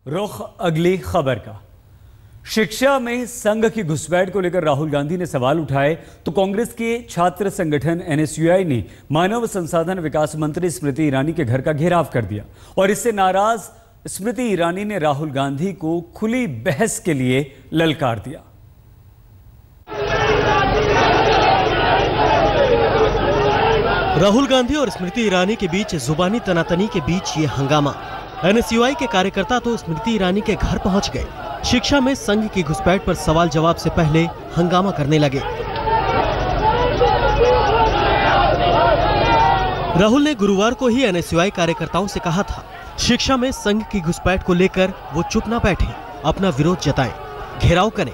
रुख अगली खबर का। शिक्षा में संघ की घुसपैठ को लेकर राहुल गांधी ने सवाल उठाए तो कांग्रेस के छात्र संगठन एनएसयूआई ने मानव संसाधन विकास मंत्री स्मृति ईरानी के घर का घेराव कर दिया और इससे नाराज स्मृति ईरानी ने राहुल गांधी को खुली बहस के लिए ललकार दिया। राहुल गांधी और स्मृति ईरानी के बीच जुबानी तनातनी के बीच ये हंगामा। एनएसयूआई के कार्यकर्ता तो स्मृति ईरानी के घर पहुंच गए। शिक्षा में संघ की घुसपैठ पर सवाल जवाब से पहले हंगामा करने लगे। राहुल ने गुरुवार को ही एनएसयूआई कार्यकर्ताओं से कहा था, शिक्षा में संघ की घुसपैठ को लेकर वो चुप न बैठे, अपना विरोध जताएं, घेराव करें।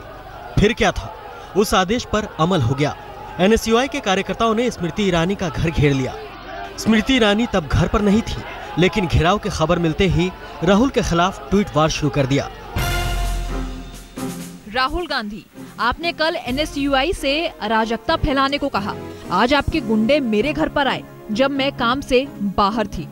फिर क्या था, उस आदेश पर अमल हो गया। एनएसयूआई के कार्यकर्ताओं ने स्मृति ईरानी का घर घेर लिया। स्मृति ईरानी तब घर पर नहीं थी, लेकिन घेराव की खबर मिलते ही राहुल के खिलाफ ट्वीट वार शुरू कर दिया। राहुल गांधी, आपने कल एनएसयूआई से अराजकता फैलाने को कहा। आज आपके गुंडे मेरे घर पर आए जब मैं काम से बाहर थी।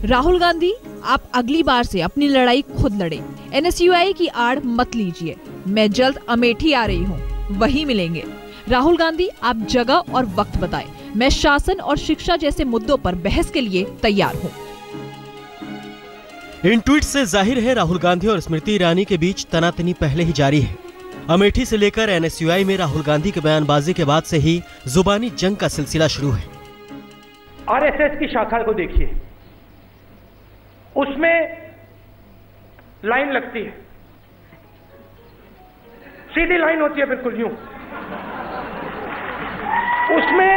राहुल गांधी, आप अगली बार से अपनी लड़ाई खुद लड़े। एनएसयूआई की आड़ मत लीजिए। मैं जल्द अमेठी आ रही हूँ, वहीं मिलेंगे। राहुल गांधी, आप जगह और वक्त बताएं। मैं शासन और शिक्षा जैसे मुद्दों पर बहस के लिए तैयार हूँ। इन ट्वीट से जाहिर है राहुल गांधी और स्मृति ईरानी के बीच तनातनी पहले ही जारी है। अमेठी से लेकर एनएसयूआई में राहुल गांधी के बयानबाजी के बाद से ही जुबानी जंग का सिलसिला शुरू है। आरएसएस की शाखा को देखिए, उसमें लाइन लगती है, सीधी लाइन होती है, बिल्कुल यूं। उसमें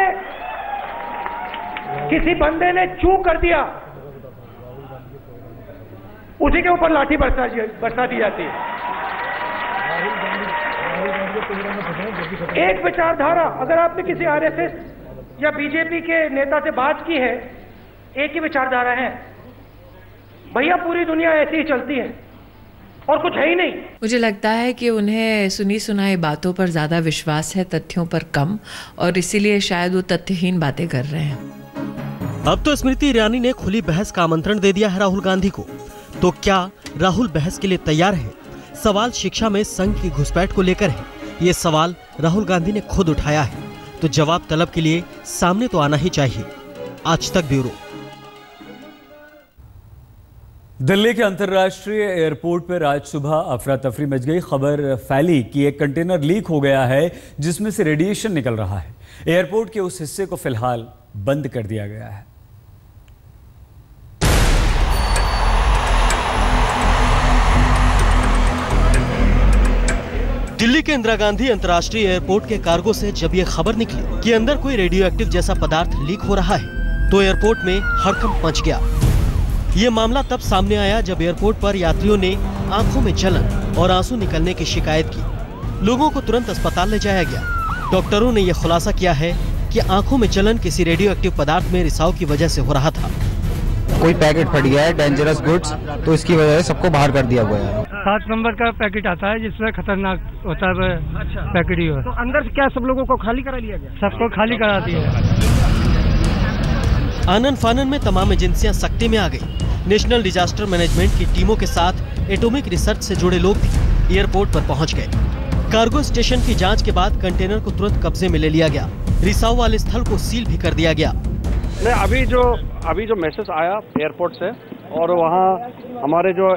किसी बंदे ने चू कर दिया, उसी के ऊपर लाठी बरसा दी जाती है। एक विचारधारा, अगर आपने किसी आरएसएस या बीजेपी के नेता से बात की है, एक ही विचारधारा है, भैया पूरी दुनिया ऐसी ही चलती है और कुछ है ही नहीं। मुझे लगता है कि उन्हें सुनी सुनाई बातों पर ज्यादा विश्वास है, तथ्यों पर कम, और इसीलिए शायद वो तथ्यहीन बातें कर रहे हैं। अब तो स्मृति ईरानी ने खुली बहस का आमंत्रण दे दिया है राहुल गांधी को। तो क्या राहुल बहस के लिए तैयार है? सवाल शिक्षा में संघ की घुसपैठ को लेकर है। ये सवाल राहुल गांधी ने खुद उठाया है, तो जवाब तलब के लिए सामने तो आना ही चाहिए। आज तक ब्यूरो। दिल्ली के अंतर्राष्ट्रीय एयरपोर्ट पर आज सुबह अफरा तफरी मच गई। खबर फैली कि एक कंटेनर लीक हो गया है जिसमें से रेडिएशन निकल रहा है। एयरपोर्ट के उस हिस्से को फिलहाल बंद कर दिया गया है। दिल्ली के इंदिरा गांधी अंतर्राष्ट्रीय एयरपोर्ट के कार्गो से जब ये खबर निकली कि अंदर कोई रेडियोएक्टिव जैसा पदार्थ लीक हो रहा है, तो एयरपोर्ट में हड़कंप मच गया। ये मामला तब सामने आया जब एयरपोर्ट पर यात्रियों ने आंखों में जलन और आंसू निकलने की शिकायत की। लोगों को तुरंत अस्पताल ले जाया गया। डॉक्टरों ने यह खुलासा किया है कि आंखों में जलन किसी रेडियोएक्टिव पदार्थ में रिसाव की वजह से हो रहा था। कोई पैकेट फट गया है, डेंजरस गुड्स, तो इसकी वजह से सबको बाहर कर दिया हुआ है। 7 नंबर का पैकेट आता है जिसमें खतरनाक होता है। अच्छा। पैकेट ही हो। तो अंदर से क्या सब लोगों को खाली करा लिया गया? सबको खाली करा दिया। आनन फानन में तमाम एजेंसियां सख्ती में आ गई। नेशनल डिजास्टर मैनेजमेंट की टीमों के साथ एटॉमिक रिसर्च से जुड़े लोग भी एयरपोर्ट पर पहुंच गए। कार्गो स्टेशन की जांच के बाद कंटेनर को तुरंत कब्जे में ले लिया गया। रिसाव वाले स्थल को सील भी कर दिया गया। अभी जो मैसेज आया एयरपोर्ट से, और वहाँ हमारे जो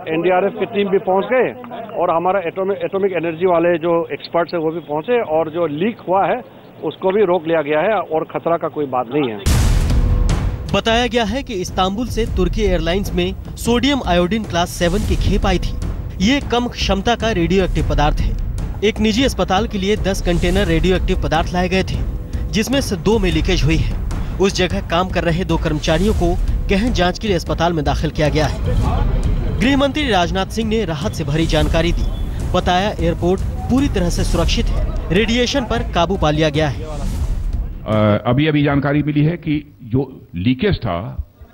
एनडीआरएफ की टीम भी पहुँच गए और हमारा एटॉमिक एनर्जी वाले जो एक्सपर्ट्स है वो भी पहुँचे, और जो लीक हुआ है उसको भी रोक लिया गया है और खतरा का कोई बात नहीं है। बताया गया है कि इस्तांबुल से तुर्की एयरलाइंस में सोडियम आयोडीन क्लास 7 की खेप आई थी। ये कम क्षमता का रेडियोएक्टिव पदार्थ है। एक निजी अस्पताल के लिए 10 कंटेनर रेडियोएक्टिव पदार्थ लाए गए थे, जिसमें से 2 में लीकेज हुई है। उस जगह काम कर रहे 2 कर्मचारियों को गहन जांच के लिए अस्पताल में दाखिल किया गया है। गृह मंत्री राजनाथ सिंह ने राहत से भरी जानकारी दी। बताया एयरपोर्ट पूरी तरह से सुरक्षित है, रेडिएशन पर काबू पा लिया गया है। अभी जानकारी मिली है कि जो लीकेज था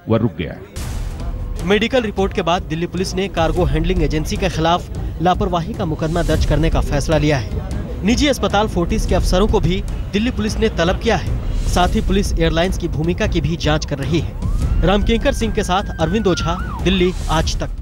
वह रुक गया है। मेडिकल रिपोर्ट के बाद दिल्ली पुलिस ने कार्गो हैंडलिंग एजेंसी के खिलाफ लापरवाही का मुकदमा दर्ज करने का फैसला लिया है। निजी अस्पताल फोर्टिस के अफसरों को भी दिल्ली पुलिस ने तलब किया है। साथ ही पुलिस एयरलाइंस की भूमिका की भी जांच कर रही है। रामकिंकर सिंह के साथ अरविंद ओझा, दिल्ली आज तक।